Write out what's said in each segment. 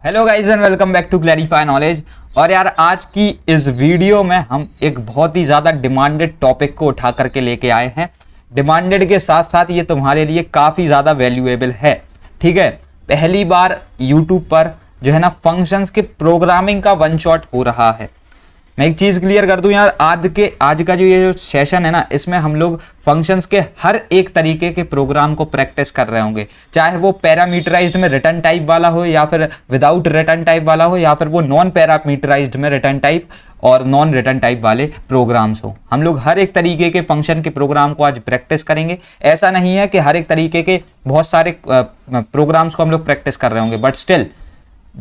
Hello guys and welcome back to Clarify Knowledge. और यार आज की इस वीडियो में हम एक बहुत ही ज़्यादा डिमांडेड टॉपिक को उठा करके लेके आए हैं। डिमांडेड के साथ साथ ये तुम्हारे लिए काफ़ी ज़्यादा वैल्यूएबल है। ठीक है, पहली बार यूट्यूब पर जो है ना फंक्शंस के प्रोग्रामिंग का वन शॉट हो रहा है। मैं एक चीज़ क्लियर कर दूं यार, आज का जो ये जो सेशन है ना, इसमें हम लोग फंक्शंस के हर एक तरीके के प्रोग्राम को प्रैक्टिस कर रहे होंगे, चाहे वो पैरामीटराइज्ड में रिटर्न टाइप वाला हो या फिर विदाउट रिटर्न टाइप वाला हो या फिर वो नॉन पैरामीटराइज्ड में रिटर्न टाइप और नॉन रिटर्न टाइप वाले प्रोग्राम्स हो। हम लोग हर एक तरीके के फंक्शन के प्रोग्राम को आज प्रैक्टिस करेंगे। ऐसा नहीं है कि हर एक तरीके के बहुत सारे प्रोग्राम्स को हम लोग प्रैक्टिस कर रहे होंगे, बट स्टिल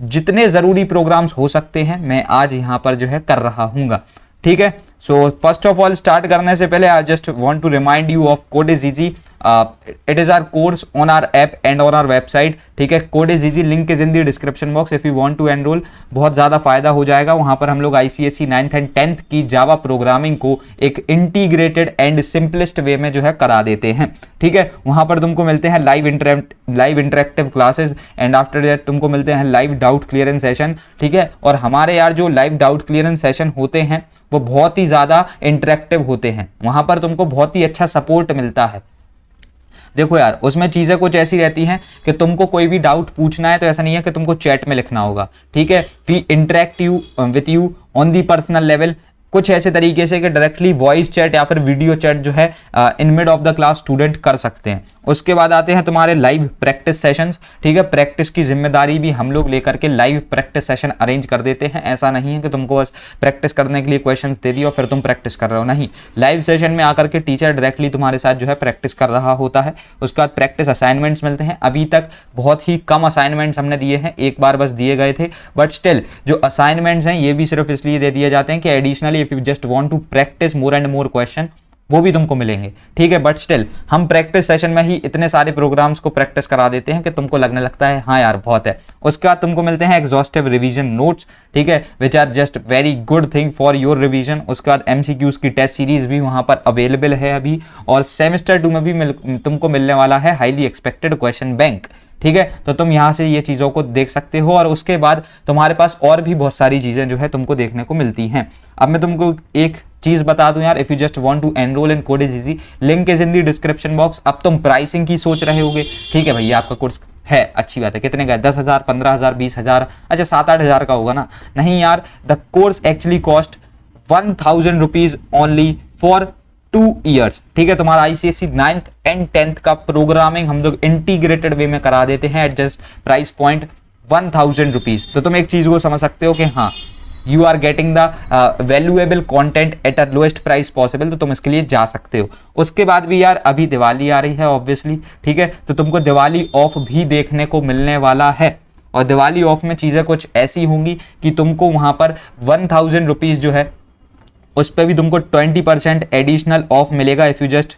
जितने जरूरी प्रोग्राम्स हो सकते हैं मैं आज यहां पर जो है कर रहा हूंगा। ठीक है, so first of all start करने से पहले I just want to remind you of Code is Easy. It is our course on our app and on our website. ठीक है, Code is Easy link is in the description box. If you want to enrol बहुत ज़्यादा फायदा हो जाएगा। वहां पर हम लोग ICSE 9th एंड 10th की जावा प्रोग्रामिंग को एक इंटीग्रेटेड एंड सिंपलेस्ट वे में जो है करा देते हैं। ठीक है, वहां पर तुमको मिलते हैं live interactive classes and after that तुमको मिलते हैं लाइव डाउट क्लियरेंस सेशन। ठीक है, और हमारे यार जो लाइव डाउट क्लियरेंस सेशन होते हैं वो बहुत ही ज़्यादा इंटरेक्टिव होते हैं। वहां पर तुमको बहुत ही अच्छा सपोर्ट मिलता है। देखो यार, उसमें चीज़ें कुछ ऐसी रहती हैं कि तुमको कोई भी डाउट पूछना है तो ऐसा नहीं है कि तुमको चैट में लिखना होगा। ठीक है, we interact with you on the personal level, कुछ ऐसे तरीके से कि डायरेक्टली वॉइस चैट या फिर वीडियो चैट जो है in mid of the class student कर सकते हैं। उसके बाद आते हैं तुम्हारे लाइव प्रैक्टिस सेशंस। ठीक है, प्रैक्टिस की जिम्मेदारी भी हम लोग लेकर के लाइव प्रैक्टिस सेशन अरेंज कर देते हैं। ऐसा नहीं है कि तुमको बस प्रैक्टिस करने के लिए क्वेश्चंस दे दिए और फिर तुम प्रैक्टिस कर रहे हो, नहीं। लाइव सेशन में आकर के टीचर डायरेक्टली तुम्हारे साथ जो है प्रैक्टिस कर रहा होता है। उसके बाद प्रैक्टिस असाइनमेंट्स मिलते हैं। अभी तक बहुत ही कम असाइनमेंट्स हमने दिए हैं, एक बार बस दिए गए थे, बट स्टिल जो असाइनमेंट्स हैं ये भी सिर्फ इसलिए दे दिए जाते हैं कि additionally if you just want to practise more and more question वो भी तुमको मिलेंगे। ठीक है, बट स्टिल हम प्रैक्टिस सेशन में ही इतने सारे प्रोग्राम्स को प्रैक्टिस करा देते हैं कि तुमको लगने लगता है हाँ यार बहुत है। उसके बाद तुमको मिलते हैं एग्जॉस्टिव रिवीजन नोट्स। ठीक है, which are just very good thing for your revision. उसके बाद MCQs की टेस्ट सीरीज भी वहां पर अवेलेबल है अभी, और सेमेस्टर 2 में भी तुमको मिलने वाला है हाईली एक्सपेक्टेड क्वेश्चन बैंक। ठीक है, तो तुम यहाँ से ये चीज़ों को देख सकते हो और उसके बाद तुम्हारे पास और भी बहुत सारी चीज़ें जो है तुमको देखने को मिलती हैं। अब मैं तुमको एक चीज़ बता दूं यार, if you just want to enrol in code is Easy, link is in the description box. अब तुम प्राइसिंग की सोच रहे होगे, ठीक है भैया आपका कोर्स है, अच्छी बात है, कितने का है? 10,000, 15,000, 20,000, अच्छा 7-8 हज़ार का होगा ना? नहीं यार, the course actually cost 1,000 rupees only for 2 years। ठीक है, तुम्हारा ICSE 9th एंड 10th का प्रोग्रामिंग हम लोग इंटीग्रेटेड वे में करा देते हैं at just price point 1,000 rupees. तो तुम एक चीज को समझ सकते हो कि हाँ you are getting the valuable content at a lowest price possible, तो तुम इसके लिए जा सकते हो। उसके बाद भी यार अभी दिवाली आ रही है ऑब्वियसली, ठीक है, तो तुमको दिवाली ऑफ भी देखने को मिलने वाला है। और दिवाली ऑफ में चीजें कुछ ऐसी होंगी कि तुमको वहां पर 1,000 रुपीज जो है उस पर भी तुमको 20% एडिशनल ऑफ मिलेगा if you just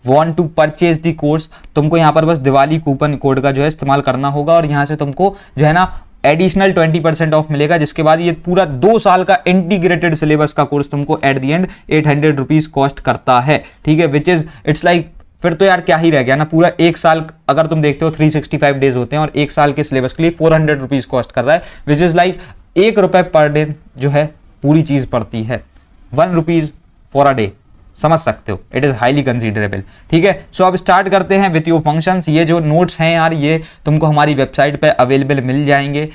want to purchase the course. तुमको यहाँ पर बस दिवाली कूपन कोड का जो है इस्तेमाल करना होगा और यहाँ से तुमको जो है ना एडिशनल 20% ऑफ मिलेगा, जिसके बाद ये पूरा 2 साल का इंटीग्रेटेड सिलेबस का कोर्स तुमको eight the and 800 rupees cost करता है। ठीक है, विच इज इट्स लाइक फिर तो यार क्या ही रह गया ना, पूरा 1 साल अगर तुम देखते हो 365 डेज होते हैं और 1 साल के सिलेबस के लिए 400 रुपीज कॉस्ट कर रहा है, विच इज लाइक 1 रुपए पर डे जो है पूरी चीज पड़ती है, 1 रुपीज फॉर अ डे। समझ सकते हो, इट इज हाईली कंसीडरेबल। ठीक है, सो अब स्टार्ट करते हैं विथ योर फंक्शंस। ये जो नोट्स हैं यार ये तुमको हमारी वेबसाइट पे अवेलेबल मिल जाएंगे।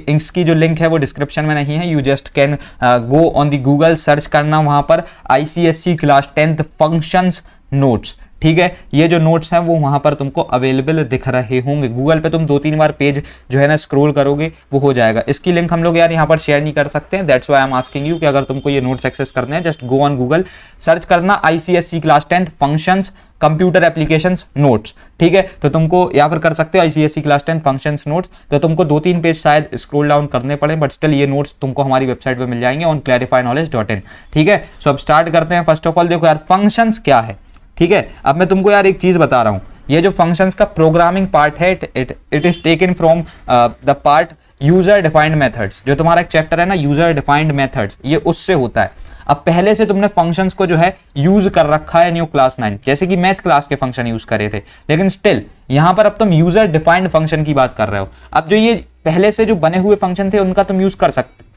इसकी जो लिंक है वो डिस्क्रिप्शन में नहीं है, you just can go on the Google, search करना वहां पर ICSE class 10th functions notes. ठीक है, ये जो नोट्स हैं वो वहां पर तुमको अवेलेबल दिख रहे होंगे। गूगल पे तुम 2-3 बार पेज जो है ना स्क्रॉल करोगे वो हो जाएगा। इसकी लिंक हम लोग यार यहाँ पर शेयर नहीं कर सकते हैं, that's why I am asking you कि अगर तुमको ये नोट्स एक्सेस करने हैं just go on Google, search करना ICSE class 10th functions computer applications notes. ठीक है, तो तुमको या फिर कर सकते हो ICSE class 10th functions notes, तो तुमको 2-3 पेज शायद स्क्रॉल डाउन करने पड़े, बट स्टिल ये नोट्स तुमको हमारी वेबसाइट पे मिल जाएंगे ऑन clarifyknowledge.in। ठीक है, सो अब स्टार्ट करते हैं। फर्स्ट ऑफ ऑल देखो यार फंक्शंस क्या है। ठीक है, अब मैं तुमको यार एक चीज बता रहा हूं, ये जो फंक्शंस का प्रोग्रामिंग पार्ट है it is taken from the part user defined methods. जो तुम्हारा एक चैप्टर है ना यूजर डिफाइंड मेथड्स, ये उससे होता है। अब पहले से तुमने फंक्शंस को जो है यूज कर रखा है न्यू क्लास 9, जैसे कि मैथ क्लास के फंक्शन यूज करे थे, लेकिन स्टिल यहां पर अब तुम यूजर डिफाइंड फंक्शन की बात कर रहे हो। अब जो ये पहले से जो बने हुए फंक्शन थे उनका तुम यूज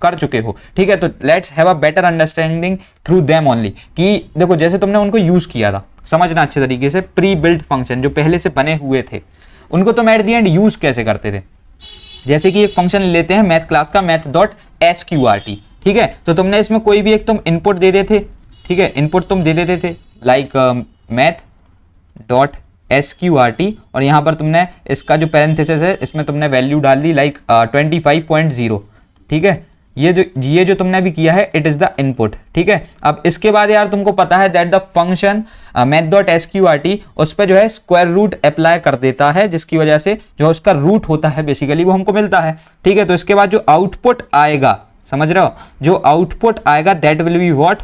कर चुके हो, ठीक है। तो let's have a better understanding through them only, कि देखो जैसे तुमने उनको यूज किया था, समझना अच्छे तरीके से, प्री बिल्ट फंक्शन जो पहले से बने हुए थे उनको तुम एट द एंड यूज कैसे करते थे। जैसे कि एक फंक्शन लेते हैं मैथ क्लास का, math.sqrt, ठीक है। तो तुमने इसमें कोई भी एक तुम इनपुट दे देते, ठीक है, इनपुट तुम दे देते थे लाइक math.sqrt, और यहां पर तुमने इसका जो पैरेंथेसिस है इसमें तुमने वैल्यू डाल दी लाइक 25.0, ठीक है। ये जो तुमने अभी किया है इट इज द इनपुट, ठीक है। अब इसके बाद यार तुमको पता है दैट द फंक्शन math.sqrt उस पर जो है स्क्वायर रूट अप्लाई कर देता है, जिसकी वजह से जो उसका रूट होता है बेसिकली वो हमको मिलता है, ठीक है। तो इसके बाद जो आउटपुट आएगा, समझ रहे हो, जो आउटपुट आएगा that will be what,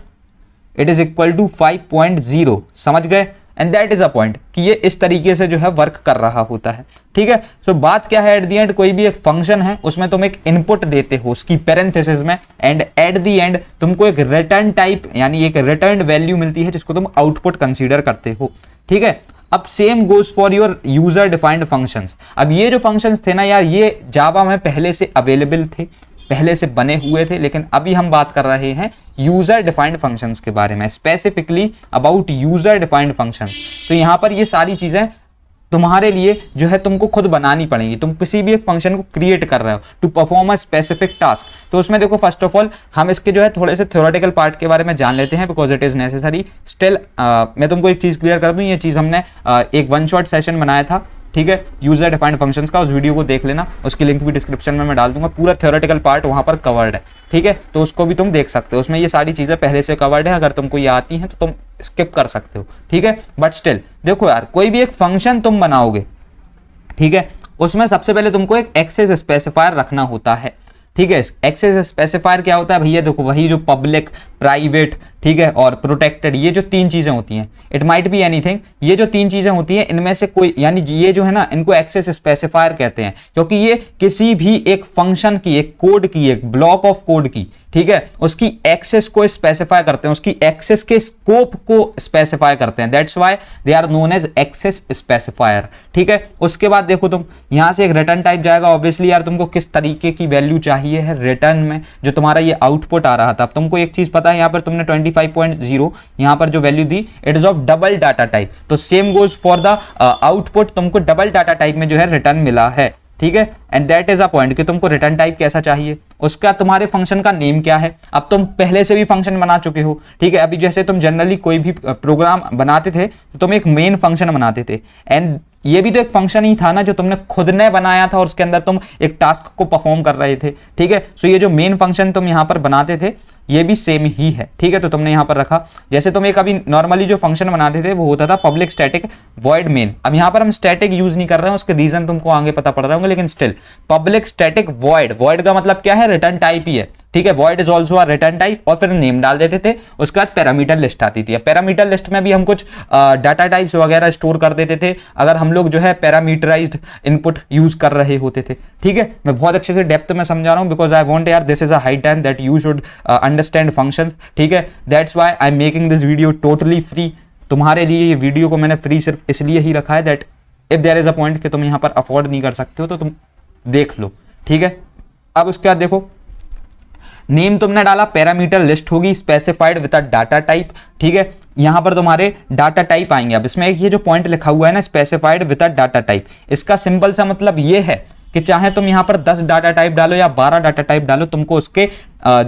it is equal to 5.0, समझ गए। And that is a point कि ये इस तरीके से जो है वर्क कर रहा होता है, ठीक है। सो बात क्या है, एट द एंड कोई भी एक फंक्शन है उसमें तुम एक इनपुट देते हो उसकी पैरेंथेसिस में, एंड एट द एंड तुमको एक रिटर्न टाइप यानी एक रिटर्न वैल्यू मिलती है जिसको तुम आउटपुट कंसीडर करते हो, ठीक है। अब same goes for your user defined functions. अब ये जो फंक्शंस थे ना यार, ये जावा में पहले से अवेलेबल थे, पहले से बने हुए थे, लेकिन अभी हम बात कर रहे हैं यूजर डिफाइंड फंक्शंस के बारे में, specifically about user defined functions. तो यहां पर ये सारी चीजें तुम्हारे लिए जो है तुमको खुद बनानी पड़ेंगी। तुम किसी भी एक फंक्शन को क्रिएट कर रहे हो to perform a specific task, तो उसमें देखो फर्स्ट ऑफ ऑल हम इसके जो है थोड़े से थ्योरेटिकल पार्ट के बारे में जान लेते हैं, because it is necessary. Still मैं तुमको एक चीज क्लियर कर दूं, ये चीज हमने एक वन शॉट सेशन बनाया था, ठीक है, यूजर डिफाइंड फंक्शंस का, उस वीडियो को देख लेना, उसकी लिंक भी डिस्क्रिप्शन में मैं डाल दूंगा, पूरा थ्योरेटिकल पार्ट वहां पर कवर्ड है, ठीक है। तो उसको भी तुम देख सकते हो, उसमें ये सारी चीजें पहले से कवर्ड है, अगर तुमको ये आती हैं तो तुम स्किप कर सकते हो, ठीक है। बट स्टिल देखो यार, कोई भी एक फंक्शन तुम बनाओगे, ठीक है, उसमें सबसे पहले तुमको एक एक्सेस स्पेसिफायर रखना होता है, ठीक है। एक्सेस स्पेसिफायर क्या होता है भैया, देखो वही जो पब्लिक, प्राइवेट, ठीक है, और प्रोटेक्टेड, ये जो तीन चीजें होती हैं, इट माइट बी एनीथिंग, ये जो तीन चीजें होती हैं इनमें से कोई, यानी ये जो है ना, इनको एक्सेस स्पेसिफायर कहते हैं, क्योंकि ये किसी भी एक फंक्शन की, एक कोड की, एक ब्लॉक ऑफ कोड की, ठीक है, उसकी एक्सेस को स्पेसिफाई करते हैं, उसकी एक्सेस के स्कोप को स्पेसिफाई करते हैं, that's why they are known as access specifier, ठीक है। उसके बाद देखो तुम यहां से एक रिटर्न टाइप जाएगा, ऑब्वियसली यार तुमको किस तरीके की वैल्यू चाहिए है रिटर्न में, जो तुम्हारा ये आउटपुट आ रहा था। अब तुमको एक चीज पता है, यहां पर तुमने 25.0 यहां पर जो वैल्यू दी it is of double data type, तो same goes for the output, तुमको डबल डाटा टाइप में जो है रिटर्न मिला है, ठीक है। And that is a point कि तुमको रिटर्न टाइप कैसा चाहिए, उसका तुम्हारे फंक्शन का नेम क्या है। अब तुम पहले से भी फंक्शन बना चुके हो, ठीक है। अभी जैसे तुम जनरली कोई भी प्रोग्राम बनाते थे तो तुम एक मेन फंक्शन बनाते थे, एंड ये भी तो एक फंक्शन ही था ना जो तुमने खुद ने बनाया था, और उसके अंदर तुम एक टास्क को परफॉर्म कर रहे थे, ठीक है। सो ये जो मेन फंक्शन तुम यहां पर बनाते थे ये भी सेम ही है, ठीक है। तो तुमने यहां पर रखा, जैसे तुम एक अभी नॉर्मली जो फंक्शन बनाते थे वो होता था पब्लिक स्टैटिक वॉइड मेन। अब यहां पर हम स्टैटिक यूज नहीं कर रहे हैं, उसके रीजन तुमको आगे पता पड़ रहे होंगे, लेकिन still public static void, void का मतलब क्या है, रिटर्न टाइप ही है, ठीक है। Void is also a return type, और फिर नेम डाल देते थे, उसके बाद पैरामीटर लिस्ट आती थी। पैरामीटर लिस्ट में भी हम कुछ डाटा टाइप्स वगैरह स्टोर कर देते थे अगर हम लोग जो है पैरामीटराइज्ड इनपुट यूज कर रहे होते थे, ठीक है। मैं बहुत अच्छे से डेप्थ में समझा रहा हूं, बिकॉज आई वांट यार this is a high time that you should understand functions, ठीक है। That's why I am making this video totally free. तुम्हारे लिए ये वीडियो को मैंने फ्री सिर्फ इसलिए ही रखा है that if there is a point कि तुम यहां पर अफोर्ड नहीं कर सकते हो तो तुम देख लो, ठीक है। अब उसके बाद देखो, नेम तुमने डाला, पैरामीटर लिस्ट होगी specified with a data type, ठीक है। यहां पर तुम्हारे डाटा टाइप आएंगे। अब इसमें ये जो पॉइंट लिखा हुआ है ना, specified with a data type, इसका सिंपल सा मतलब ये है कि चाहे तुम यहां पर 10 डाटा टाइप डालो या 12 डाटा टाइप डालो, तुमको उसके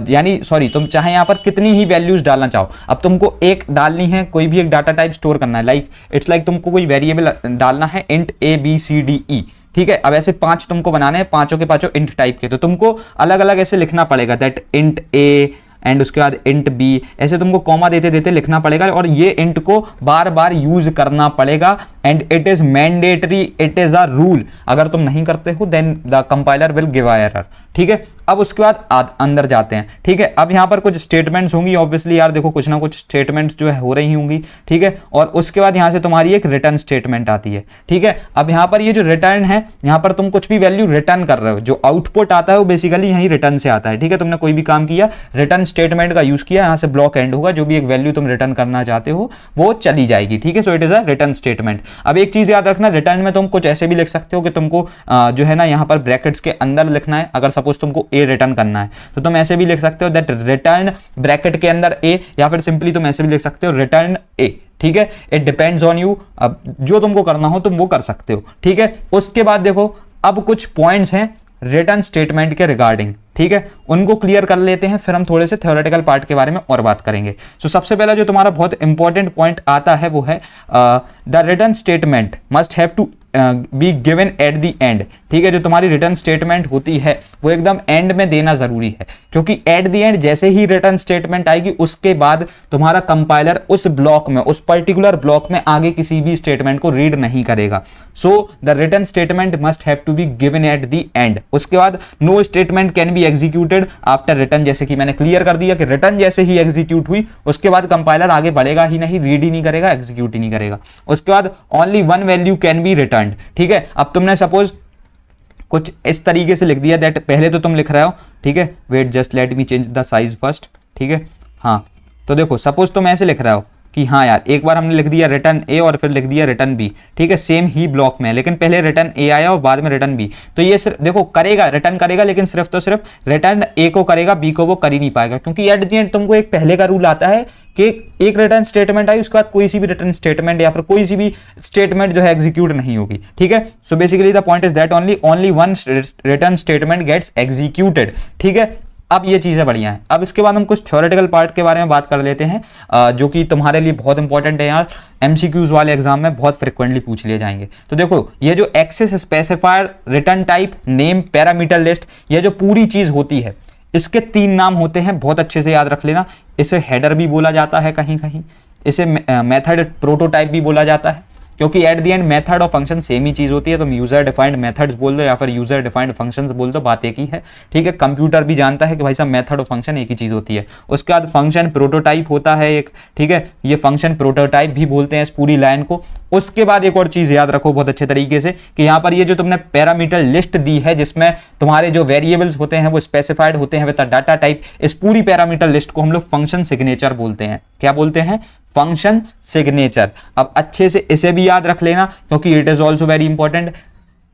यानी सॉरी, तुम चाहे यहां पर कितनी ही वैल्यूज डालना चाहो, अब तुमको एक डालनी है, कोई भी एक डाटा टाइप स्टोर करना है, लाइक इट्स लाइक तुमको कोई वेरिएबल डालना है int ABCDE, ठीक है। अब ऐसे 5 तुमको बनाने हैं, पांचों के पांचों इंट टाइप के, तो तुमको अलग अलग ऐसे लिखना पड़ेगा, दैट इंट ए एंड उसके बाद इंट बी, ऐसे तुमको कॉमा देते देते लिखना पड़ेगा, और ये इंट को बार बार यूज करना पड़ेगा, and it is mandatory, it is a rule. अगर तुम नहीं करते हो then the compiler will give a error, ठीक है। अब उसके बाद अंदर जाते हैं, ठीक है। अब यहाँ पर कुछ स्टेटमेंट्स होंगी ऑब्वियसली यार, देखो कुछ ना कुछ स्टेटमेंट्स जो है हो रही होंगी, ठीक है। और उसके बाद यहाँ से तुम्हारी एक रिटर्न स्टेटमेंट आती है, ठीक है। अब यहाँ पर ये जो रिटर्न है, यहाँ पर तुम कुछ भी वैल्यू रिटर्न कर रहे हो, जो आउटपुट आता है वो बेसिकली यही रिटर्न से आता है, ठीक है। तुमने कोई भी काम किया, रिटर्न स्टेटमेंट का यूज किया, यहाँ से ब्लॉक एंड होगा, जो भी एक वैल्यू तुम रिटर्न करना चाहते हो वो चली जाएगी, ठीक है। So it is a return statement. अब एक चीज याद रखना, रिटर्न में तुम कुछ ऐसे भी लिख सकते हो कि तुमको जो है ना यहाँ पर ब्रैकेट्स के अंदर लिखना है। अगर सपोज तुमको ए रिटर्न करना है तो तुम ऐसे भी लिख सकते हो दैट रिटर्न ब्रैकेट के अंदर ए, या फिर सिंपली तुम ऐसे भी लिख सकते हो रिटर्न ए, ठीक है। इट डिपेंड्स ऑन यू, अब जो तुमको करना हो तुम वो कर सकते हो, ठीक है। उसके बाद देखो अब कुछ पॉइंट्स हैं रिटर्न स्टेटमेंट के रिगार्डिंग, ठीक है, उनको क्लियर कर लेते हैं, फिर हम थोड़े से थ्योरेटिकल पार्ट के बारे में और बात करेंगे। सो सबसे पहला जो तुम्हारा बहुत इंपॉर्टेंट पॉइंट आता है वो है the return statement must have to be given at the end, ठीक है। जो तुम्हारी रिटर्न स्टेटमेंट होती है वो एकदम एंड में देना जरूरी है, क्योंकि एट द एंड जैसे ही रिटर्न स्टेटमेंट आएगी उसके बाद तुम्हारा कंपाइलर उस ब्लॉक में, उस पर्टिकुलर ब्लॉक में आगे किसी भी स्टेटमेंट को रीड नहीं करेगा। So the return statement must have to be given at the end. उसके बाद no statement can be executed after return, जैसे कि मैंने क्लियर कर दिया कि रिटर्न जैसे ही एग्जीक्यूट हुई उसके बाद कंपाइलर आगे बढ़ेगा ही नहीं, रीड ही नहीं करेगा, एग्जीक्यूट ही नहीं करेगा। उसके बाद only one value can be return, ठीक है। अब तुमने सपोज कुछ इस तरीके से लिख दिया दैट, पहले तो तुम लिख रहे हो, ठीक है, wait just let me change the size first, ठीक है। हाँ तो देखो सपोज तुम ऐसे लिख रहे हो कि हाँ यार एक बार हमने लिख दिया रिटर्न ए और फिर लिख दिया रिटर्न बी, ठीक है, सेम ही ब्लॉक में, लेकिन पहले रिटर्न ए आया और बाद में रिटर्न बी। तो ये सिर्फ देखो करेगा, रिटर्न करेगा, लेकिन सिर्फ तो सिर्फ रिटर्न ए को करेगा, बी को वो कर ही नहीं पाएगा, क्योंकि एट द एंड तुमको एक पहले का रूल आता है कि एक रिटर्न स्टेटमेंट आई उसके बाद कोई सी भी रिटर्न स्टेटमेंट या फिर कोई सी भी स्टेटमेंट जो है एग्जीक्यूट नहीं होगी, ठीक है। So basically the point is that only one return statement gets executed, ठीक है। अब ये चीजें बढ़िया हैं। अब इसके बाद हम कुछ थ्योरेटिकल पार्ट के बारे में बात कर लेते हैं जो कि तुम्हारे लिए बहुत इंपॉर्टेंट है यार, एमसीक्यूज वाले एग्जाम में बहुत फ्रिक्वेंटली पूछ लिए जाएंगे। तो देखो ये जो access specifier, return type, name, parameter list, ये जो पूरी चीज होती है इसके 3 नाम होते हैं, बहुत अच्छे से याद रख लेना। इसे हेडर भी बोला जाता है कहीं कहीं, इसे मेथड प्रोटोटाइप भी बोला जाता है, क्योंकि एट द एंड मेथड और फंक्शन सेम ही चीज होती है। तुम यूजर डिफाइंड मेथड्स बोल दो या फिर यूजर डिफाइंड फंक्शंस बोल दो, बात एक ही है, ठीक है। कंप्यूटर भी जानता है कि भाई साहब मेथड और फंक्शन एक ही चीज होती है। उसके बाद फंक्शन प्रोटोटाइप होता है एक, ठीक है, ये फंक्शन प्रोटोटाइप भी बोलते हैं इस पूरी लाइन को। उसके बाद एक और चीज याद रखो बहुत अच्छे तरीके से कि यहाँ पर ये जो तुमने पैरामीटर लिस्ट दी है जिसमें तुम्हारे जो वेरिएबल्स होते हैं वो स्पेसिफाइड होते हैं विद डाटा टाइप, इस पूरी पैरामीटर लिस्ट को हम लोग फंक्शन सिग्नेचर बोलते हैं। क्या बोलते हैं? Function signature. अब अच्छे से इसे भी याद रख लेना क्योंकि it is also very important.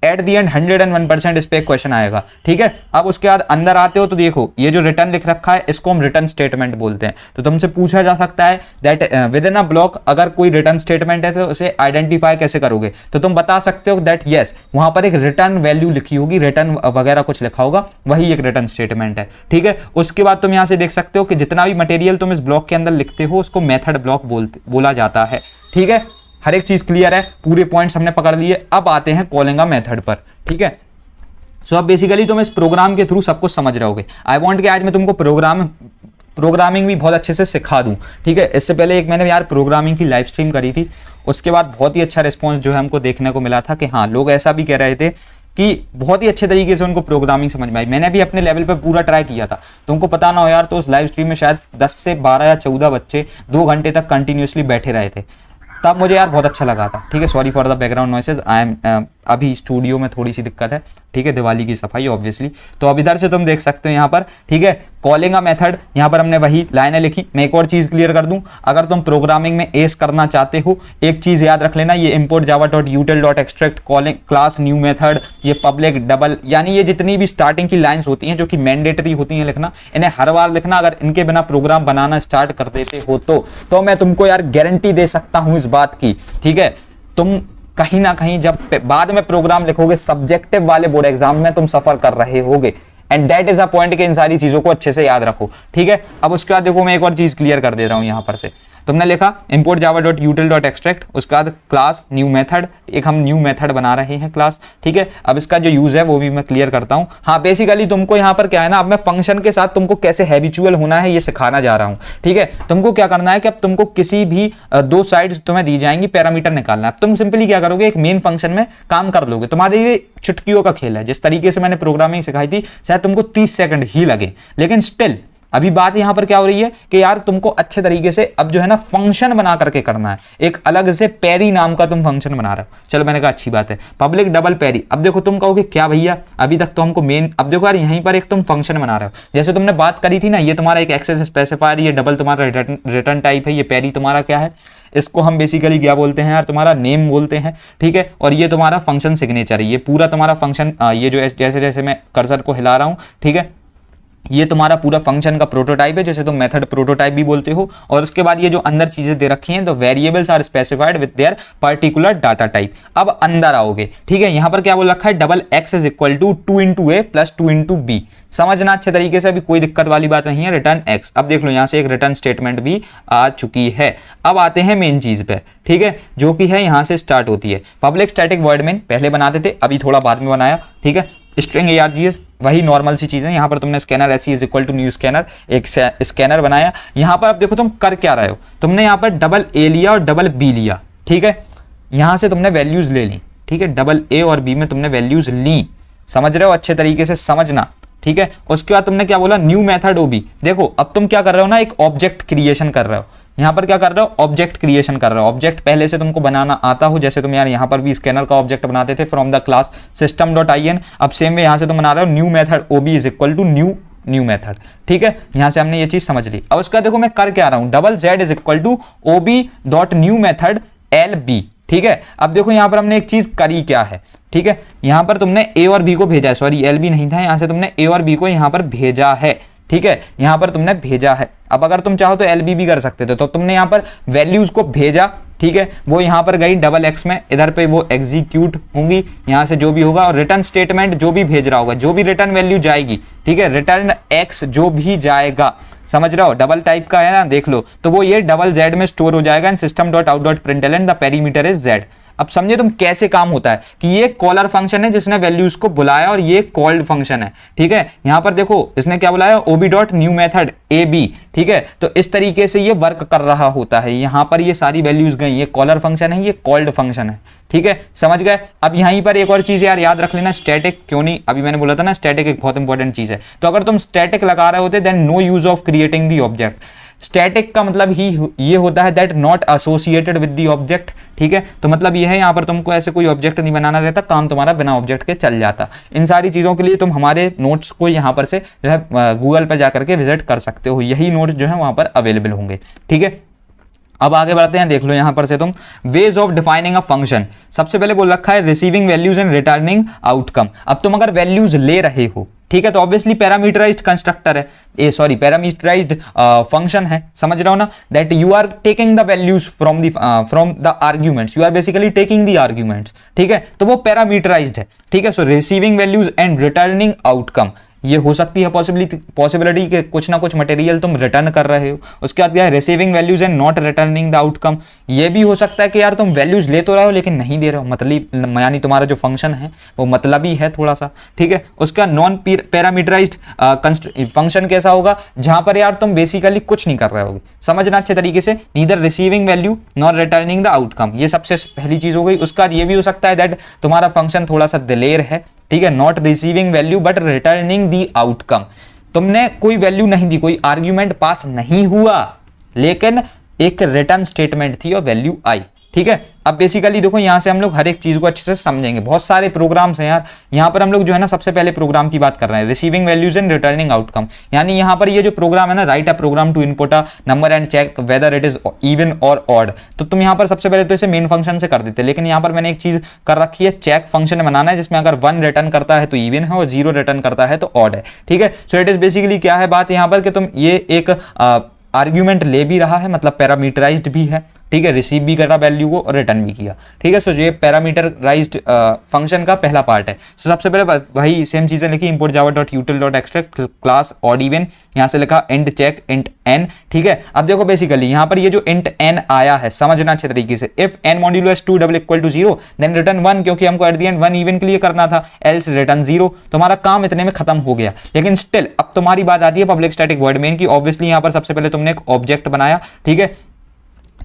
At the and 101% इस पे एक क्वेश्चन आएगा, ठीक है। अब उसके बाद अंदर आते हो तो देखो ये जो रिटर्न लिख रखा है इसको हम रिटर्न स्टेटमेंट बोलते हैं। तो तुमसे पूछा जा सकता है that with in a block अगर कोई रिटर्न स्टेटमेंट है तो उसे आइडेंटिफाई कैसे करोगे, तो तुम बता सकते हो दैट यस वहां पर एक रिटर्न वैल्यू लिखी होगी, रिटर्न वगैरह कुछ लिखा होगा, वही एक रिटर्न स्टेटमेंट है, ठीक है। उसके बाद तुम यहां से देख सकते हो कि जितना भी मटेरियल तुम इस ब्लॉक के अंदर लिखते हो उसको मेथड ब्लॉक बोला जाता है, ठीक है। हर एक चीज क्लियर है, पूरे पॉइंट्स हमने पकड़ लिए। अब आते हैं कॉलिंग अ मेथड पर, ठीक है। सो अब बेसिकली तुम इस प्रोग्राम के थ्रू सब कुछ समझ रहे होगे। आई वांट कि आज मैं तुमको प्रोग्रामिंग भी बहुत अच्छे से सिखा दूं, ठीक है। इससे पहले एक मैंने यार प्रोग्रामिंग की लाइव स्ट्रीम करी थी, उसके बाद बहुत ही अच्छा रिस्पॉन्स जो है हमको देखने को मिला था कि हाँ लोग ऐसा भी कह रहे थे कि बहुत ही अच्छे तरीके से उनको प्रोग्रामिंग समझ में आई। मैंने भी अपने लेवल पे पूरा ट्राई किया था, तुमको पता ना हो यार तो उस लाइव स्ट्रीम में शायद 10 से 12 या 14 बच्चे 2 घंटे तक कंटिन्यूसली बैठे रहे थे, तब मुझे यार बहुत अच्छा लगा था, ठीक है। Sorry for the background noises, I am अभी स्टूडियो में थोड़ी सी दिक्कत है, ठीक है, दिवाली की सफाई ऑब्वियसली। तो अब इधर से तुम देख सकते हो यहाँ पर, ठीक है, कॉलिंग अ मेथड, यहाँ पर हमने वही लाइनें लिखी। मैं एक और चीज क्लियर कर दूं, अगर तुम प्रोग्रामिंग में एस करना चाहते हो एक चीज याद रख लेना, ये import Java dot यूटिल dot extract calling class new method, ये पब्लिक डबल, यानी ये जितनी भी स्टार्टिंग की लाइन्स होती हैं जो कि मैंडेटरी होती हैं लिखना, इन्हें हर बार लिखना। अगर इनके बिना प्रोग्राम बनाना स्टार्ट कर देते हो तो मैं तुमको यार गारंटी दे सकता हूं इस बात की, ठीक है, तुम कहीं ना कहीं जब बाद में प्रोग्राम लिखोगे सब्जेक्टिव वाले बोर्ड एग्जाम में तुम सफर कर रहे होगे। And that is a point कि इन सारी चीजों को अच्छे से याद रखो, ठीक है। अब उसके बाद देखो मैं एक और चीज क्लियर कर दे रहा हूं यहां पर से, तुमने लिखा import Java dot यूटिल dot extract, उसके बाद क्लास न्यू मेथड, एक हम न्यू मेथड बना रहे हैं क्लास, ठीक है। अब इसका जो यूज है वो भी मैं क्लियर करता हूं। हाँ बेसिकली तुमको यहाँ पर क्या है ना, अब मैं फंक्शन के साथ तुमको कैसे हैबिचुअल होना है ये सिखाना जा रहा हूं, ठीक है। तुमको क्या करना है कि अब तुमको किसी भी 2 साइड्स तुम्हें दी जाएंगी, पैरामीटर निकालना है। तुम सिंपली क्या करोगे, एक मेन फंक्शन में काम कर लोगे, तुम्हारे ये चुटकियों का खेल है। जिस तरीके से मैंने प्रोग्रामिंग सिखाई थी शायद तुमको 30 सेकंड ही लगे, लेकिन स्टिल अभी बात यहां पर क्या हो रही है कि यार तुमको अच्छे तरीके से अब जो है ना फंक्शन बना करके करना है, एक अलग से पेरी नाम का तुम फंक्शन बना रहे हो। चलो मैंने कहा अच्छी बात है, पब्लिक डबल पेरी। अब देखो तुम कहोगे क्या भैया अभी तक तो हमको मेन, अब देखो यार यहीं पर एक तुम फंक्शन बना रहे हो, जैसे तुमने बात करी थी ना, ये तुम्हारा एक एक्सेस स्पेसिफायर, ये डबल तुम्हारा रिटर्न टाइप है, ये पेरी तुम्हारा क्या है, इसको हम बेसिकली क्या बोलते हैं यार, तुम्हारा नेम बोलते हैं, ठीक है। और ये तुम्हारा फंक्शन सिग्नेचर है, ये पूरा तुम्हारा फंक्शन, ये जो जैसे जैसे मैं कर्सर को हिला रहा हूं, ठीक है, ये तुम्हारा पूरा फंक्शन का प्रोटोटाइप है, जैसे तुम मेथड प्रोटोटाइप भी बोलते हो। और उसके बाद ये जो अंदर चीजें दे रखी हैं, तो variables are specified with their particular data type. अब अंदर आओगे, ठीक है, यहां पर क्या बोल रखा है, double x is equal to 2 into a plus 2 into b. समझना अच्छे तरीके से, अभी कोई दिक्कत वाली बात नहीं है, रिटर्न एक्स। अब देख लो यहां से एक रिटर्न स्टेटमेंट भी आ चुकी है। अब आते हैं मेन चीज पे, ठीक है, जो कि है यहां से स्टार्ट होती है पब्लिक स्टैटिक वॉइड मेन। पहले बनाते थे, अभी थोड़ा बाद में बनाया, ठीक है। स्ट्रिंग args वही नॉर्मल सी चीजें, यहां पर तुमने scanner sc is equal to new scanner, एक स्कैनर बनाया। यहां पर अब देखो तुम कर क्या रहे हो, तुमने यहां पर डबल ए लिया और डबल बी लिया, ठीक है, यहां से तुमने वैल्यूज ले ली, ठीक है, डबल ए और बी में तुमने वैल्यूज ली, समझ रहे हो, अच्छे तरीके से समझना, ठीक है। उसके बाद तुमने क्या बोला, न्यू मेथड ओबी। देखो अब तुम क्या कर रहे हो ना, एक ऑब्जेक्ट क्रिएशन कर रहे हो, यहां पर क्या कर रहे हो, ऑब्जेक्ट क्रिएशन कर रहे हो। ऑब्जेक्ट पहले से तुमको बनाना आता हो, जैसे तुम यार यहां पर भी स्कैनर का ऑब्जेक्ट बनाते थे फ्रॉम द क्लास system.in, अब सेम में यहां से तुम बना रहे हो new method ob is equal to new method, ठीक है। यहां से हमने ये चीज समझ ली। अब उसका देखो मैं कर क्या रहा हूं, double z is equal to ob dot new method l b, ठीक है। अब देखो यहां पर हमने एक चीज करी क्या है, ठीक है, यहां पर तुमने ए और बी को भेजा है, सॉरी एल बी नहीं था, यहां से तुमने ए और बी को यहां पर भेजा है, ठीक है, यहां पर तुमने भेजा है। अब अगर तुम चाहो तो एल बी भी कर सकते थे, तो तुमने यहां पर वैल्यूज को भेजा, ठीक है, वो यहां पर गई डबल एक्स में, इधर पे वो एग्जीक्यूट होंगी, यहां से जो भी होगा, और रिटर्न स्टेटमेंट जो भी भेज रहा होगा, जो भी रिटर्न वैल्यू जाएगी, ठीक है, रिटर्न एक्स जो भी जाएगा, समझ रहे हो, डबल टाइप का है ना, देख लो, तो वो ये डबल जेड में स्टोर हो जाएगा, and system dot out dot println the perimeter is Z. अब समझे तुम कैसे काम होता है कि ये कॉलर फंक्शन है जिसने वैल्यूज को बुलाया, और ये कॉल्ड फंक्शन है, ठीक है। यहां पर देखो इसने क्या बुलाया, OB dot new method A B, ठीक है। तो इस तरीके से ये वर्क कर रहा होता है, यहां पर ये सारी वैल्यूज गई, ये कॉलर फंक्शन है, ये कॉल्ड फंक्शन है, ठीक है, समझ गए। अब यहीं पर एक और चीज यार याद रख लेना, स्टैटिक क्यों नहीं, अभी मैंने बोला था ना स्टैटिक एक बहुत इंपॉर्टेंट चीज है, तो अगर तुम स्टैटिक लगा रहे होते then no use of creating the object. Static का मतलब ही ये होता है that not associated with the object, ठीक है, तो मतलब ये है यहां पर तुमको ऐसे कोई ऑब्जेक्ट नहीं बनाना रहता, काम तुम्हारा बिना ऑब्जेक्ट के चल जाता। इन सारी चीजों के लिए तुम हमारे नोट्स को यहां पर से जो है गूगल पर जाकर के विजिट कर सकते हो, यही नोट्स जो है वहां पर अवेलेबल होंगे, ठीक है। अब आगे बढ़ते हैं, देख लो यहां पर से तुम ways of defining a function. सबसे पहले बोल रखा है receiving values and returning outcome. अब तुम अगर वैल्यूज ले रहे हो, ठीक है, तो ऑब्वियसली पैरामीटराइज्ड कंस्ट्रक्टर है, सॉरी पैरामीटराइज्ड फंक्शन है, समझ रहे हो ना, that you are taking the values from the arguments, you are basically taking the arguments, ठीक है, तो वो पैरामीटराइज्ड है, ठीक है। So receiving values and returning outcome, ये हो सकती है पॉसिबिलिटी के कुछ ना कुछ मटेरियल तुम रिटर्न कर रहे हो। उसके बाद क्या है, receiving values and not returning the outcome. ये भी हो सकता है कि यार तुम वैल्यूज ले तो रहे हो लेकिन नहीं दे रहे हो, मतलब यानी तुम्हारा जो फंक्शन है वो मतलबी है थोड़ा सा, ठीक है। उसका नॉन पैरामीटराइज्ड फंक्शन कैसा होगा, जहां पर यार तुम बेसिकली कुछ नहीं कर रहे होगे, समझना अच्छे तरीके से, neither receiving value not returning the outcome, ये सबसे पहली चीज हो गई। उसका ये भी हो सकता है दैट तुम्हारा फंक्शन थोड़ा सा दिलेर है, ठीक है, not receiving value but returning the outcome. तुमने कोई वैल्यू नहीं दी, कोई आर्ग्यूमेंट पास नहीं हुआ, लेकिन एक रिटर्न स्टेटमेंट थी और वैल्यू आई, ठीक है। अब बेसिकली देखो यहां से हम लोग हर एक चीज को अच्छे से समझेंगे, बहुत सारे प्रोग्राम्स हैं यार। यहां पर हम लोग जो है ना सबसे पहले प्रोग्राम की बात कर रहे हैं, receiving values and returning outcome, यानी यहां पर ये जो प्रोग्राम है ना, write a program to input a number and check whether it is even or odd. तो तुम यहां पर सबसे पहले तो इसे मेन फंक्शन से कर देते, लेकिन यहां पर मैंने एक चीज कर रखी है, चेक फंक्शन बनाना है, जिसमें अगर 1 रिटर्न करता है तो इवन है और 0 रिटर्न करता है तो ऑड है, ठीक है। सो इट इज बेसिकली क्या है बात यहां पर कि तुम ये एक आर्ग्यूमेंट ले भी रहा है, मतलब पैरामीटराइज्ड भी है, ठीक है, रिसीव भी कर रहा वैल्यू को और रिटर्न भी किया, ठीक है। सो ये पैरामीटराइज्ड फंक्शन का पहला पार्ट है। सो सबसे पहले वही सेम चीजें लिखी, import Java dot यूटिल dot extract class odd even, यहां से लिखा इंट चेक इंट एन, ठीक है। अब देखो बेसिकली यहां पर ये जो इंट एन आया है, समझना अच्छे तरीके से, if n modulus 2 double equal to 0 then return 1, क्योंकि हमको एट द एंड 1 इवन के लिए करना था, एल्स रिटर्न 0। तुम्हारा काम इतने में खत्म हो गया। लेकिन स्टिल अब तुम्हारी बात आती है पब्लिक स्टैटिक वॉइड मेन की। ऑब्वियसली यहां पर सबसे पहले तुमने एक ऑब्जेक्ट बनाया, ठीक है,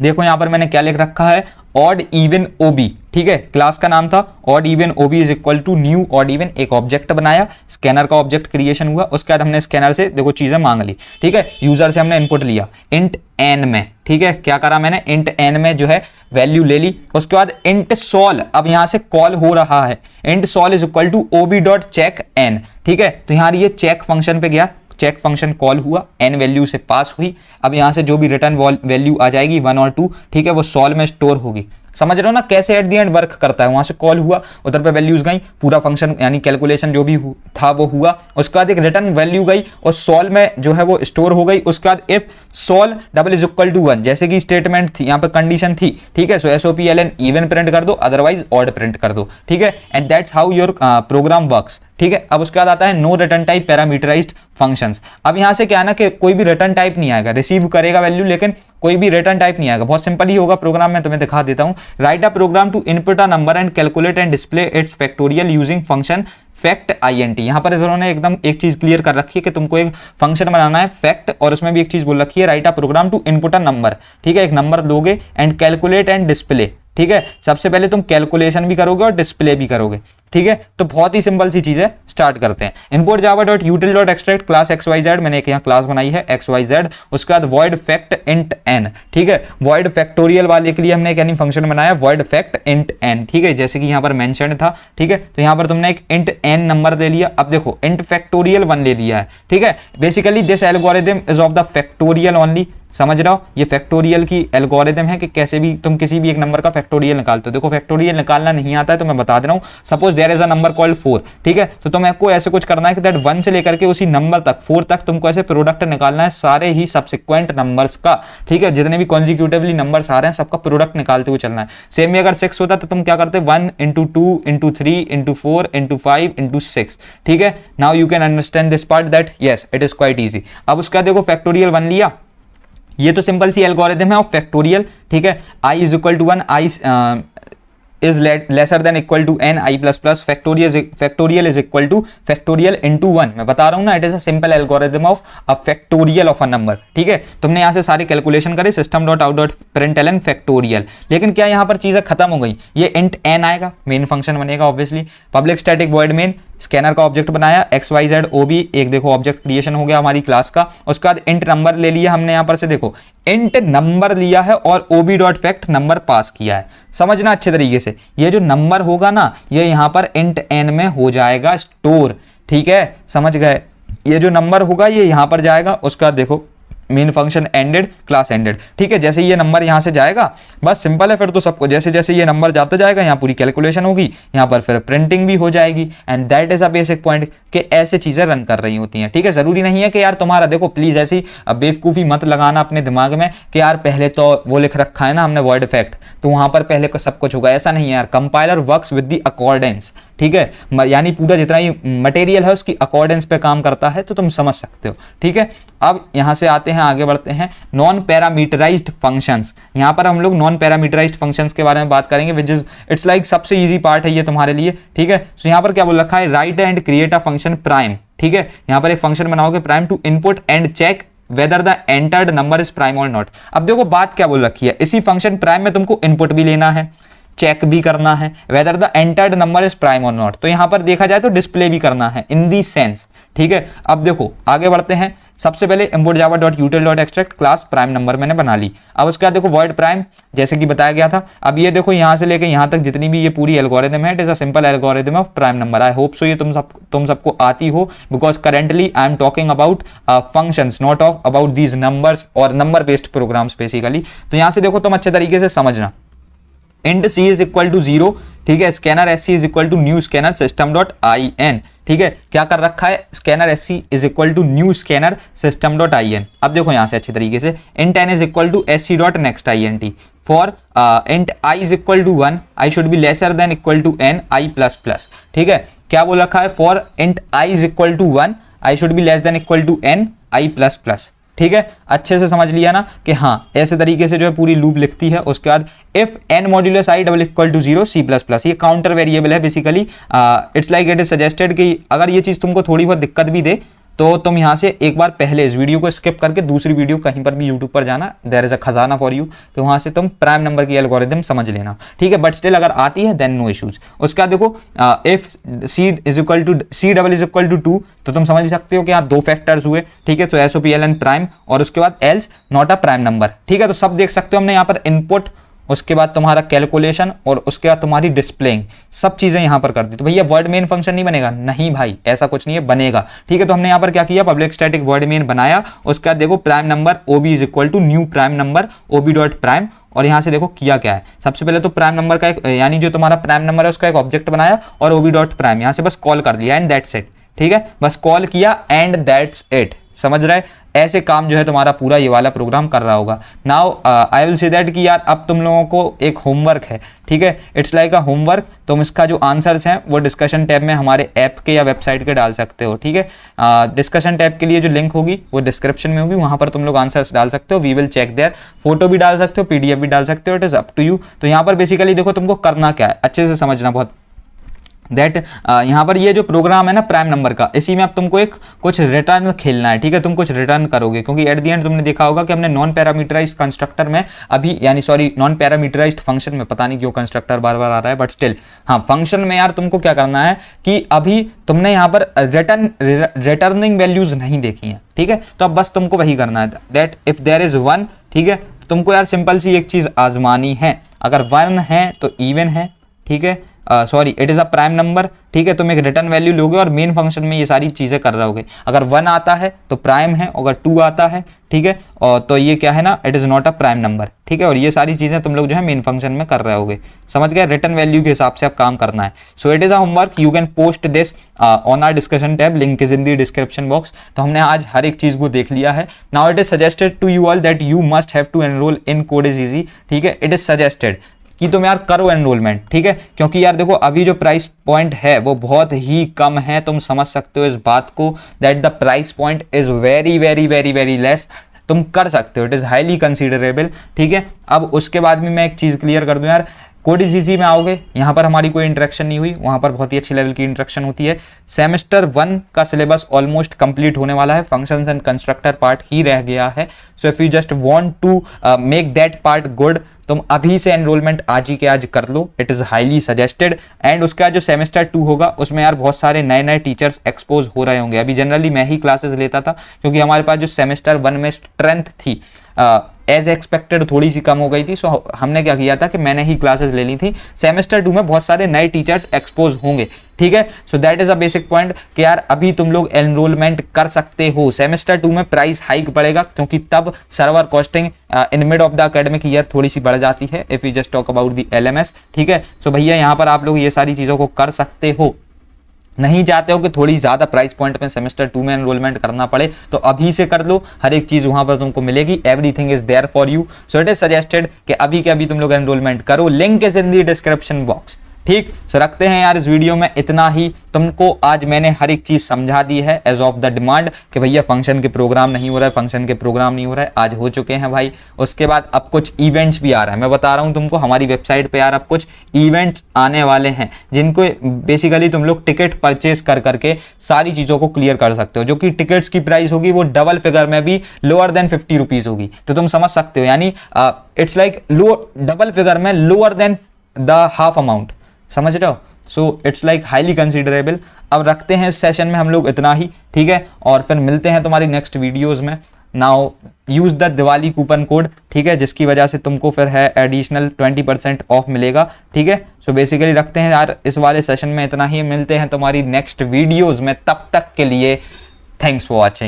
देखो यहाँ पर मैंने क्या लिख रखा है, ऑड इवन ओबी, ठीक है, क्लास का नाम था odd even ob is equal to new odd even, एक ऑब्जेक्ट बनाया, स्कैनर का ऑब्जेक्ट क्रिएशन हुआ, उसके बाद हमने स्कैनर से देखो चीजें मांग ली, ठीक है, यूजर से हमने इनपुट लिया इंट एन में, ठीक है, क्या करा मैंने, इंट एन में जो है वैल्यू ले ली, उसके बाद इंट सोल, अब यहां से कॉल हो रहा है, int sol is equal to ob dot check n, ठीक है, तो यहां ये चेक फंक्शन पे गया, चेक फंक्शन कॉल हुआ, एन वैल्यू से पास हुई, अब यहां से जो भी रिटर्न वैल्यू आ जाएगी 1 और 2, ठीक है, वो सॉल में स्टोर होगी। समझ रहे हो ना कैसे एट द एंड वर्क करता है, वहां से कॉल हुआ, उधर पे वैल्यूज गई, पूरा फंक्शन यानी कैलकुलेशन जो भी था वो हुआ, उसके बाद एक रिटर्न वैल्यू गई और सॉल में जो है वो स्टोर हो गई, उसके बाद if sol double is equal to 1, जैसे कि स्टेटमेंट थी, यहाँ पे कंडीशन थी, ठीक है, सो SOPLN इवन प्रिंट कर दो, अदरवाइज ऑड प्रिंट कर दो, ठीक है, and that's how your program works, ठीक है। अब उसके बाद आता है no return type parameterized functions. अब यहां से क्या है ना कि कोई भी रिटर्न टाइप नहीं आएगा, रिसीव करेगा वैल्यू लेकिन कोई भी रिटर्न टाइप नहीं आएगा, बहुत सिंपल ही होगा प्रोग्राम में, तुम्हें दिखा देता हूं। Write a program to input a number and calculate and display its factorial using function fact INT। यहां पर इन्होंने एकदम एक चीज क्लियर कर रखी है कि तुमको एक फंक्शन बनाना है फैक्ट, और उसमें भी एक चीज बोल रखी है write a program to input a number, ठीक है, एक नंबर दोगे एंड कैलकुलेट एंड डिस्प्ले, ठीक है, सबसे पहले तुम कैलकुलेशन भी करोगे और डिस्प्ले भी करोगे, ठीक है, तो बहुत ही सिंपल सी चीज है, स्टार्ट करते हैं। Import Java dot यूटिल dot extract class XYZ, मैंने एक यहाँ क्लास बनाई है XYZ, उसके बाद वॉइड फैक्ट इंट एन, ठीक है, वॉइड फैक्टोरियल वाले के लिए हमने एक यानी फंक्शन बनाया वॉइड फैक्ट इंट एन, ठीक है, जैसे कि यहाँ पर मेंशन था, ठीक है, तो यहाँ पर तुमने एक इंट एन नंबर दे लिया। अब देखो इंट फैक्टोरियल 1 ले लिया है, ठीक है, basically this algorithm is of the factorial only, समझ रहा हो, ये फैक्टोरियल की एल्गोरिथम है कि कैसे भी तुम किसी भी एक नंबर का फैक्टोरियल निकालते हो। देखो फैक्टोरियल निकालना नहीं आता है तो मैं बता दे रहा हूं, suppose there is a number called 4, ठीक है, तो तुमको ऐसे कुछ करना है कि दैट 1 से लेकर के उसी नंबर तक 4 तक तुमको ऐसे प्रोडक्ट निकालना है सारे ही सब्सिक्वेंट नंबर्स का, ठीक है, जितने भी कॉन्जिक्यूटिवली नंबर्स आ रहे हैं सबका प्रोडक्ट निकालते हुए चलना है। सेम में अगर 6 होता तो तुम क्या करते, 1 into 2 into 3 into 4 into 5 into 6, ठीक है। Now you can understand this part that yes it is quite easy. अब उसका देखो फैक्टोरियल 1 लिया, ये तो सिंपल सी एल्गोरिथम है ऑफ फैक्टोरियल, ठीक है, I is equal to 1, I is lesser than equal to n I plus plus, factorial is equal to factorial into 1। मैं बता रहा हूं ना, it is a simple algorithm of a factorial of a number, ठीक है। तुमने यहां से सारी कैलकुलेशन करी, system dot out dot println factorial, लेकिन क्या यहां पर चीजें खत्म हो गई, ये इंट n आएगा, मेन फंक्शन बनेगा obviously, public static void main, scanner का ऑब्जेक्ट बनाया XYZ OB, एक देखो ऑब्जेक्ट क्रिएशन हो गया हमारी क्लास का, उसके बाद इंट नंबर ले लिया हमने, यहां पर से देखो इंट नंबर लिया है और OB डॉट फैक्ट नंबर पास किया है, समझना अच्छे तरीके से, ये जो नंबर होगा ना ये यहां पर इंट n में हो जाएगा स्टोर, ठीक है, समझ गए, ये जो नंबर होगा ये यहां पर जाएगा, उसका देखो main function ended, class ended, ठीक है, जैसे ये नंबर यहां से जाएगा, बस सिंपल है, फिर तो सबको जैसे जैसे ये नंबर जाता जाएगा यहाँ पूरी कैलकुलेशन होगी, यहाँ पर फिर प्रिंटिंग भी हो जाएगी, and that is a basic point कि ऐसे चीजें रन कर रही होती हैं, ठीक है। जरूरी नहीं है कि यार तुम्हारा देखो प्लीज ऐसी बेवकूफी मत लगाना अपने दिमाग में कि यार पहले तो वो लिख रखा है ना हमने वॉइड फैक्ट, तो वहां पर पहले का सब कुछ होगा, ऐसा नहीं है यार, compiler works with the accordance, ठीक है, यानी पूरा जितना ही मटेरियल है उसकी अकॉर्डेंस पे काम करता है, तो तुम समझ सकते हो, ठीक है। अब यहां से आते हैं, आगे बढ़ते हैं, नॉन पैरामीटराइज्ड फंक्शंस। यहां पर हम लोग नॉन पैरामीटराइज्ड फंक्शंस के बारे में बात करेंगे, विच इज इट्स लाइक सबसे इजी पार्ट है ये तुम्हारे लिए, ठीक है। सो यहां पर क्या बोल रखा है, write and create a function prime, ठीक है, यहां पर एक फंक्शन बनाओगे prime to input and check whether the entered number is prime or not। अब देखो बात क्या बोल रखी है, इसी फंक्शन प्राइम में तुमको इनपुट भी लेना है, चेक भी करना है whether the entered number is prime or not, तो यहां पर देखा जाए तो डिस्प्ले भी करना है इन दी सेंस, ठीक है। अब देखो आगे बढ़ते हैं, सबसे पहले import Java dot यूटिल dot extract class prime number मैंने बना ली। अब उसके बाद देखो वॉइड प्राइम, जैसे कि बताया गया था। अब ये देखो यहां से लेके यहां तक जितनी भी ये पूरी एल्गोरिथम है, it is a simple algorithm of prime number. I hope so ये तुम सबको आती हो, because currently I am talking about functions, not of about these numbers और नंबर बेस्ड प्रोग्राम्स बेसिकली। तो यहां से देखो तुम अच्छे तरीके से समझना, int C is equal to 0, ठीक है, scanner SC is equal to new scanner system dot IN, ठीक है, क्या कर रखा है, scanner SC is equal to new scanner system dot IN। अब देखो यहां से अच्छे तरीके से, int n is equal to SC dot next INT, for int I is equal to 1, I should be lesser than equal to n I plus plus, ठीक है, क्या बोल रखा है, for int I is equal to 1, I should be less than equal to n I plus plus, ठीक है। अच्छे से समझ लिया ना कि हाँ ऐसे तरीके से जो है पूरी लूप लिखती है। उसके बाद if n modulus I double equal to 0 C++, ये काउंटर वेरिएबल है basically. It's like it is suggested कि अगर ये चीज तुमको थोड़ी बहुत दिक्कत भी दे तो तुम यहाँ से एक बार पहले इस वीडियो को स्किप करके दूसरी वीडियो कहीं पर भी यूट्यूब पर जाना, देयर इज अ खजाना फॉर यू, तो वहां से तुम प्राइम नंबर की एल्गोरिथम समझ लेना, ठीक है। बट स्टिल अगर आती है देन नो इश्यूज। उसके बाद देखो if C double is equal to 2, तो तुम समझ सकते हो कि यहाँ 2 फैक्टर्स हुए, ठीक है। तो SOPLN प्राइम और उसके बाद else not a prime number, ठीक है। तो सब देख सकते हो हमने यहाँ पर इनपुट, उसके बाद तुम्हारा कैलकुलेशन और उसके बाद तुम्हारी डिस्प्लेइंग, सब चीजें यहां पर कर दी। तो भैया वर्ड मेन फंक्शन नहीं बनेगा? नहीं भाई, ऐसा कुछ नहीं है, बनेगा, ठीक है। तो हमने यहां पर क्या किया, पब्लिक स्टैटिक वर्ड मेन बनाया। उसके बाद देखो prime number OB is equal to new prime number OB dot prime, और यहां से देखो किया क्या है। सबसे पहले तो प्राइम नंबर का एक, यानी जो तुम्हारा प्राइम नंबर है उसका एक ऑब्जेक्ट बनाया और OB डॉट प्राइम यहां से बस कॉल कर लिया एंड दैट्स इट, ठीक है। बस कॉल किया एंड दैट्स इट, समझ रहे? ऐसे काम जो है तुम्हारा पूरा ये वाला प्रोग्राम कर रहा होगा। Now I will say that कि यार अब तुम लोगों को एक होमवर्क है, ठीक है। It's like a homework. तुम इसका जो आंसर्स हैं वो डिस्कशन टैब में हमारे ऐप के या वेबसाइट के डाल सकते हो, ठीक है। डिस्कशन टैब के लिए जो लिंक होगी वो डिस्क्रिप्शन में होगी, वहां पर तुम लोग आंसर्स डाल सकते हो। We will check there. Photo भी डाल सकते हो, PDF भी डाल सकते हो, it is up to you. तो यहाँ पर बेसिकली देखो तुमको करना क्या है, अच्छे से समझना बहुत दैट यहाँ पर ये जो प्रोग्राम है ना प्राइम नंबर का, इसी में अब तुमको एक कुछ रिटर्न खेलना है, ठीक है। तुम कुछ रिटर्न करोगे, क्योंकि एट द एंड तुमने देखा होगा कि हमने नॉन पैरामीटराइज्ड कंस्ट्रक्टर में अभी, यानी सॉरी नॉन पैरामीटराइज्ड फंक्शन में, पता नहीं क्यों कंस्ट्रक्टर बार बार आ रहा है, बट स्टिल हाँ फंक्शन में यार तुमको क्या करना है कि अभी तुमने यहाँ पर रिटर्निंग वैल्यूज नहीं देखी है, ठीक है। तो अब बस तुमको वही करना है दैट इफ देयर इज 1, ठीक है। तुमको यार सिंपल सी एक चीज आजमानी है, अगर 1 है तो इवन है, ठीक है। Sorry it is a prime number, ठीक है। तुम एक रिटर्न वैल्यू लोगे और मेन फंक्शन में ये सारी चीजें कर रहोगे। अगर 1 आता है तो प्राइम है, अगर 2 आता है, ठीक है, और तो ये क्या है ना, it is not a prime number, ठीक है। और ये सारी चीजें तुम लोग जो है मेन फंक्शन में कर रहे होगे, समझ गए? रिटर्न वैल्यू के हिसाब से अब काम करना है। So it is a homework, you can post this on our discussion tab, link is in the description box. तो हमने आज हर एक चीज को देख लिया है। Now it is suggested to you all that you must have to enrol in code is easy, ठीक है। इट इज सजेस्टेड कि तुम यार करो एनरोलमेंट, ठीक है। क्योंकि यार देखो अभी जो प्राइस पॉइंट है वो बहुत ही कम है, तुम समझ सकते हो इस बात को that the price point is very very very very less. तुम कर सकते हो, इट इज हाईली कंसीडरेबल, ठीक है। अब उसके बाद में मैं एक चीज क्लियर कर दूं यार, कोड इज इजी में आओगे, यहाँ पर हमारी कोई इंटरेक्शन नहीं हुई, वहां पर बहुत ही अच्छी लेवल की इंटरेक्शन होती है। सेमेस्टर 1 का सिलेबस ऑलमोस्ट कंप्लीट होने वाला है, फंक्शंस एंड कंस्ट्रक्टर पार्ट ही रह गया है। So if you just want to make that part good, तुम अभी से एनरोलमेंट आज ही के आज कर लो, it is highly suggested. And उसका जो सेमेस्टर 2 होगा उसमें यार बहुत सारे नए नए टीचर्स एक्सपोज हो रहे होंगे। अभी जनरली मैं ही क्लासेस लेता था, क्योंकि हमारे पास जो सेमेस्टर 1 में स्ट्रेंथ थी एज एक्सपेक्टेड थोड़ी सी कम हो गई थी। सो हमने क्या किया था कि मैंने ही क्लासेस ले ली थी। सेमेस्टर 2 में बहुत सारे नए टीचर्स एक्सपोज होंगे, ठीक है। So that is a basic point कि यार अभी तुम लोग एनरोलमेंट कर सकते हो। सेमेस्टर 2 में प्राइस हाइक बढ़ेगा, क्योंकि तब server costing in mid of the academic year थोड़ी सी बढ़ जाती है, if you just talk about the LMS, ठीक है। सो भैया यहाँ पर आप लोग ये सारी चीजों को कर सकते हो। नहीं चाहते हो कि थोड़ी ज्यादा प्राइस पॉइंट में सेमेस्टर 2 में एनरोलमेंट करना पड़े, तो अभी से कर लो, हर एक चीज वहां पर तुमको मिलेगी, everything is there for you. So it is suggested कि अभी के अभी तुम लोग एनरोलमेंट करो, link is in the description box, ठीक। सो रखते हैं यार इस वीडियो में इतना ही। तुमको आज मैंने हर एक चीज समझा दी है एज ऑफ द डिमांड कि भैया फंक्शन के प्रोग्राम नहीं हो रहा है, फंक्शन के प्रोग्राम नहीं हो रहा है, आज हो चुके हैं भाई। उसके बाद अब कुछ इवेंट्स भी आ रहा है, मैं बता रहा हूं तुमको, हमारी वेबसाइट पे यार अब कुछ इवेंट्स आने वाले हैं, जिनको बेसिकली तुम लोग टिकट परचेज कर करके सारी चीजों को क्लियर कर सकते हो। जो कि टिकट्स की प्राइस होगी वो डबल फिगर में भी लोअर देन 50 रुपीज होगी। तो तुम समझ सकते हो, यानी इट्स लाइक डबल फिगर में lower than the half amount, समझ रहे हो? So it's like highly considerable. अब रखते हैं इस सेशन में हम लोग इतना ही, ठीक है। और फिर मिलते हैं तुम्हारी नेक्स्ट वीडियोस में। Now use the Diwali coupon code, ठीक है, जिसकी वजह से तुमको फिर है एडिशनल 20% ऑफ मिलेगा, ठीक है। सो बेसिकली रखते हैं यार इस वाले सेशन में इतना ही, मिलते हैं तुम्हारी नेक्स्ट वीडियोज में, तब तक के लिए थैंक्स फॉर वॉचिंग।